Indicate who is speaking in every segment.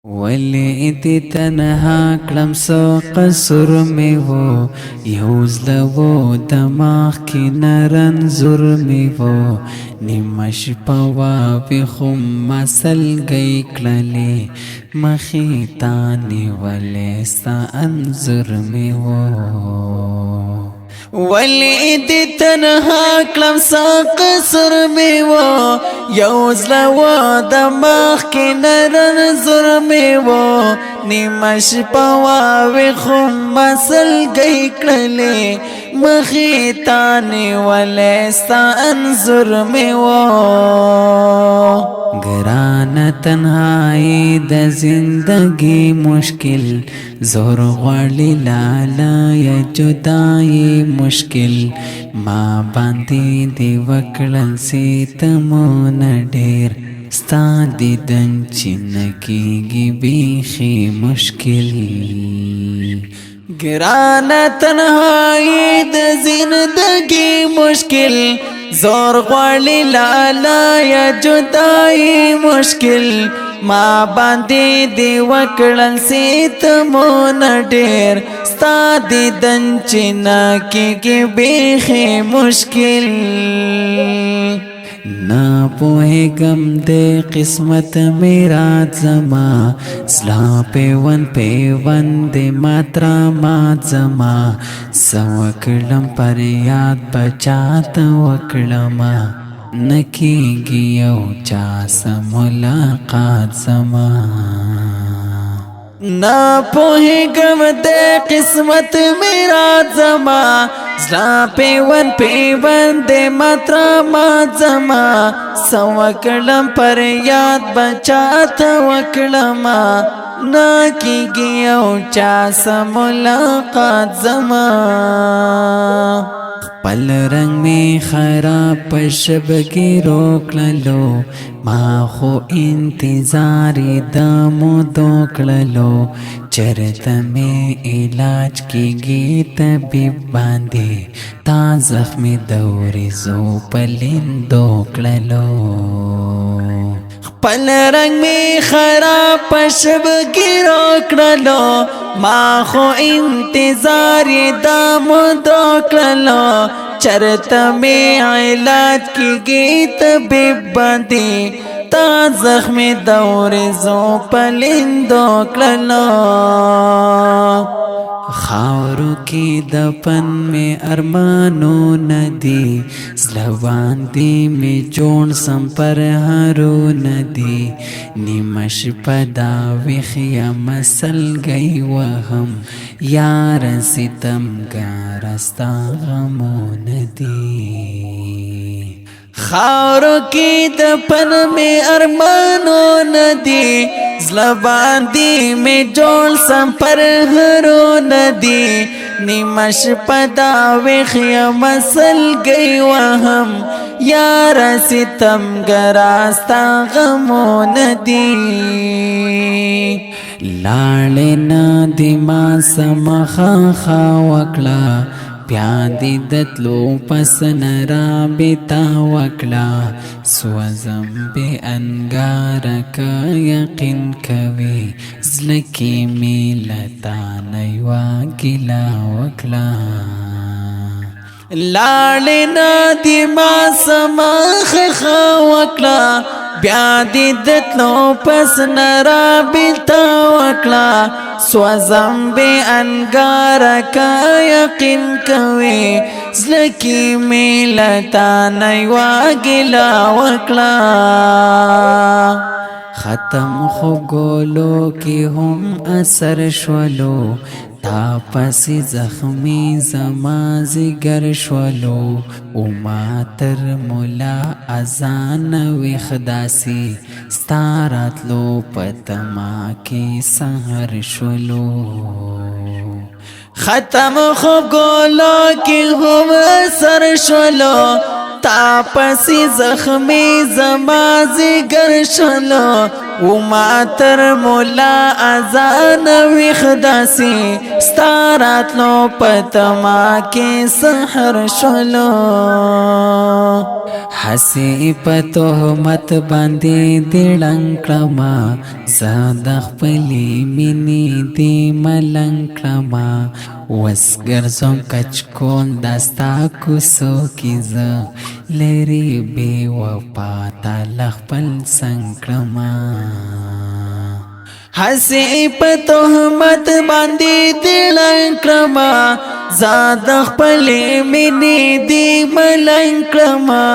Speaker 1: ولی دی تنها کلم سو قصر می و یوزلو دماغ کی نرنزور می و نیمش پوا بی خم مسل گئی کللی مخیتانی ولی ستا انظر می ولی دی تنها کلم سا قصر میو یوزلو دماغ کی نرنزر میو نیمش پواوی خم مسل گئی کللی مخیتانی ولی ستا انظر میو گران تنهایی د زندگی مشکل زور غواړي لالا یا جدائی مشکل ما باندې دی وکړل ستمونه ډېر ستا دیدن چې نه کېږي بیخي مشکل گرانه تنهایی د زندگی مشکل زور غواړي لالا یا جدائی مشکل ما باندې دی وکړل ستمونه ډېر ستا دیدن چې نه کېږي بیخي مشکل نا پوهېږم د قسمت میرات زما زلا پیوند د ماترا مات زما څه وکړم پر یاد بچاته وکړمه نکیږي یو چا سره ملاقات زما نا پوهېږم د قسمت میرات زما زلا پیوند د ماترا مات زما څه وکړم پر یاد بچاته وکړمه نه کېږي یو چا سره ملاقات زما خپل رنگ می خراب پشب کی روکللو ما خو انتظاری دامو دوکللو چرته می علاج کیږي طبیب باندې تا زخمی دوری زو پلیندو کللو خپل رنگ می خراب پشب کی روکللو ما خو انتظار دامو دوکللو چرته می علاج کیږي طبیب باندې تا زخمی دور زو پلیندو کللو خاورو کی دپن میں ارمانو ندی زلوان دی میں جون سم پر ہرو ندی نیمش پدا وخیا مسل گئی وہم یار ستم گارستا غمو ندی خاورو کی دپن میں ارمانو ندی زلبان دی میں جوڑ سم پر ہرو ندی نیمش پدا وخیا مسل گئی وہم یار ستم گراستا غمو ندی لاڑنا دی ما سمخا خا وکلا پیادی دتلو پسن رابطا وکلا سوزم بے انگارکا یقین کوي زلکی میلتا نیوا گلا وکلا لاړنا دی ما سمخ خا وکلا بیا دی دتلو پس نرابطا وکلا سوزم بے انگارکا یقین کوي زلکی میلتا نیوا گلا وکلا ختم خو گولو کی هم اثر شولو تا پسی زخمی زما زگر شولو او ما تر مولا ازان وخداسی ستارت لو پتما کی سهر شولو ختم خو گولو کی هم اثر شولو تا پسی زخمی زما زگر شولو وما تر مولا اذان ویخ داسی ستارات لو پتما کی سحر شلو حسی پتهمت باندې دړنګ کړما زاد خپلی مینی دی ملنګ کړما وسګرزم کچ کول داستا کوسو کیز لری بی وفا تعالی خپل سنکړما حسی پتهمت باندې دړنګ کړما زاد خپلی مینی دی ملنګ کړما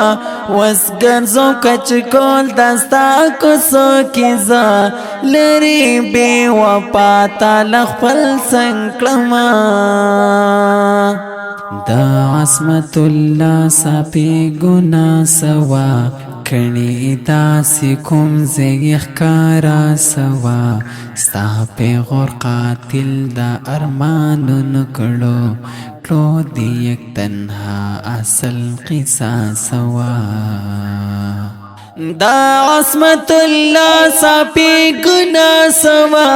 Speaker 1: وسګرزم کچ کول داستا کوسو کیز لری بی وفا تعالی خپل سنکړما دا عصمت الله سپی گنا سوا کړي داسې کوم زیخ کارا سوا ستا پیغور قاتل دا ارمانو کړو دی یک تنها اصل قصه سوا دا عصمت الله سپی گنا سوا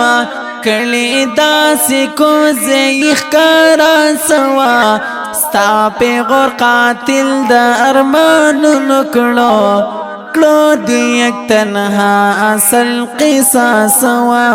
Speaker 1: کړي داسې کوم زیخ کارا سوا ستا پیغور قاتل دا ارمانو کړو دی یک تنها اصل قصه سوا